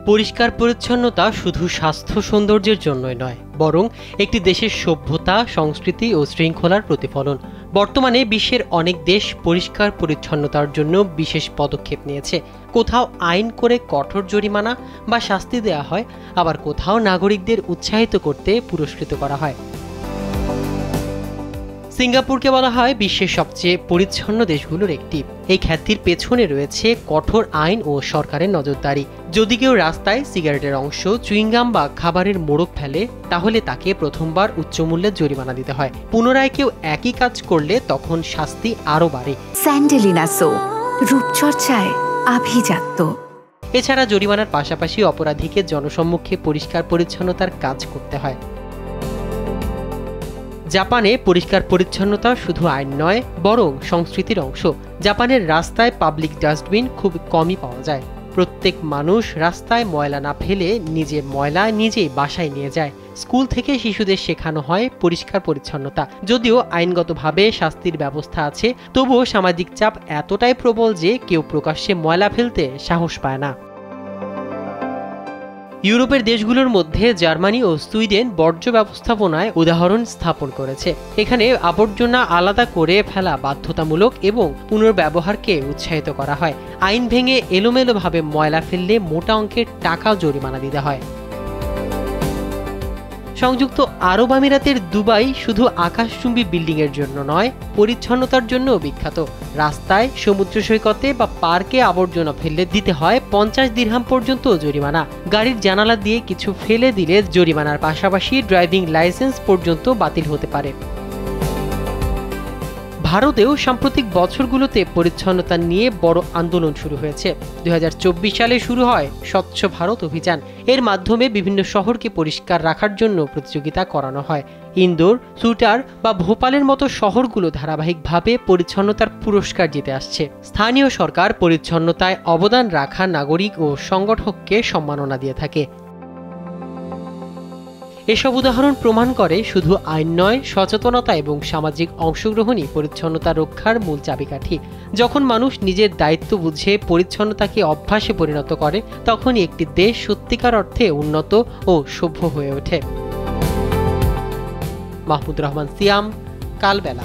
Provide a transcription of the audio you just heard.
পরিষ্কার পরিচ্ছন্নতা শুধু স্বাস্থ্য সৌন্দর্যের জন্যই নয়, বরং একটি দেশের সভ্যতা, সংস্কৃতি ও শৃঙ্খলার প্রতিফলন। বর্তমানে বিশ্বের অনেক দেশ পরিষ্কার পরিচ্ছন্নতার জন্য বিশেষ পদক্ষেপ নিয়েছে। কোথাও আইন করে কঠোর জরিমানা বা শাস্তি দেওয়া হয়, আবার কোথাও নাগরিকদের উৎসাহিত করতে পুরস্কৃত করা হয়। সিঙ্গাপুরকে বলা হয় বিশ্বের সবচেয়ে পরিচ্ছন্ন দেশগুলোর একটি। এই খ্যাতির পেছনে রয়েছে কঠোর আইন ও সরকারের নজরদারি। যদি কেউ রাস্তায় সিগারেটের অংশ, চুইংগাম বা খাবারের মোড়ক ফেলে, তাহলে তাকে প্রথমবার উচ্চমূল্যের জরিমানা দিতে হয়। পুনরায় কেউ একই কাজ করলে তখন শাস্তি আরও বাড়ে। স্যান্ডেলিনা সো, রূপচর্চায় আভিজাত্য। এছাড়া জরিমানার পাশাপাশি অপরাধীকে জনসম্মুখে পরিষ্কার পরিচ্ছন্নতার কাজ করতে হয়। জাপানে পরিষ্কার পরিচ্ছন্নতা শুধু আইন নয়, বরং সংস্কৃতির অংশ। জাপানের রাস্তায় পাবলিক ডাস্টবিন খুব কমই পাওয়া যায়। প্রত্যেক মানুষ রাস্তায় ময়লা না ফেলে নিজের ময়লা নিজেই বাসায় নিয়ে যায়। স্কুল থেকে শিশুদের শেখানো হয় পরিষ্কার পরিচ্ছন্নতা। যদিও আইনগতভাবে শাস্তির ব্যবস্থা আছে, তবুও সামাজিক চাপ এতটাই প্রবল যে কেউ প্রকাশ্যে ময়লা ফেলতে সাহস পায় না। ইউরোপের দেশগুলোর মধ্যে জার্মানি ও সুইডেন বর্জ্য ব্যবস্থাপনায় উদাহরণ স্থাপন করেছে। এখানে আবর্জনা আলাদা করে ফেলা বাধ্যতামূলক এবং পুনর্ব্যবহারকে উৎসাহিত করা হয়। আইন ভেঙে এলোমেলোভাবে ময়লা ফেললে মোটা অঙ্কের টাকাও জরিমানা দিতে হয়। সংযুক্ত আরব আমিরাতের দুবাই শুধু আকাশচুম্বী বিল্ডিং এর জন্য নয়, পরিচ্ছন্নতার জন্য বিখ্যাত। রাস্তায়, সমুদ্র সৈকতে বা পার্কে আবর্জনা ফেললে দিতে হয় 50 দিরহাম পর্যন্ত জরিমানা। গাড়ির জানালা দিয়ে কিছু ফেলে দিলে জরিমানার পাশাপাশি ড্রাইভিং লাইসেন্স পর্যন্ত বাতিল হতে পারে। ভারতেও সাম্প্রতিক বছরগুলোতে পরিচ্ছন্নতা নিয়ে বড় আন্দোলন শুরু হয়েছে। 2024 সালে শুরু হয় স্বচ্ছ ভারত অভিযান। এর মাধ্যমে বিভিন্ন শহরকে পরিষ্কার রাখার জন্য প্রতিযোগিতা করানো হয়। ইন্দোর, সুটার বা ভোপালের মতো শহরগুলো ধারাবাহিকভাবে পরিচ্ছন্নতার পুরস্কার জিতে আসছে। স্থানীয় সরকার পরিচ্ছন্নতায় অবদান রাখা নাগরিক ও সংগঠককে সম্মাননা দিয়ে থাকে। এসব উদাহরণ প্রমাণ করে শুধু আইন নয়, সচেতনতা এবং সামাজিক অংশগ্রহণই পরিচ্ছন্নতা রক্ষার মূল চাবিকাঠি। যখন মানুষ নিজের দায়িত্ব বুঝে পরিচ্ছন্নতাকে অভ্যাসে পরিণত করে, তখনই একটি দেশ সত্যিকার অর্থে উন্নত ও সভ্য হয়ে ওঠে। মাহমুদুর রহমান সিয়াম, কালবেলা।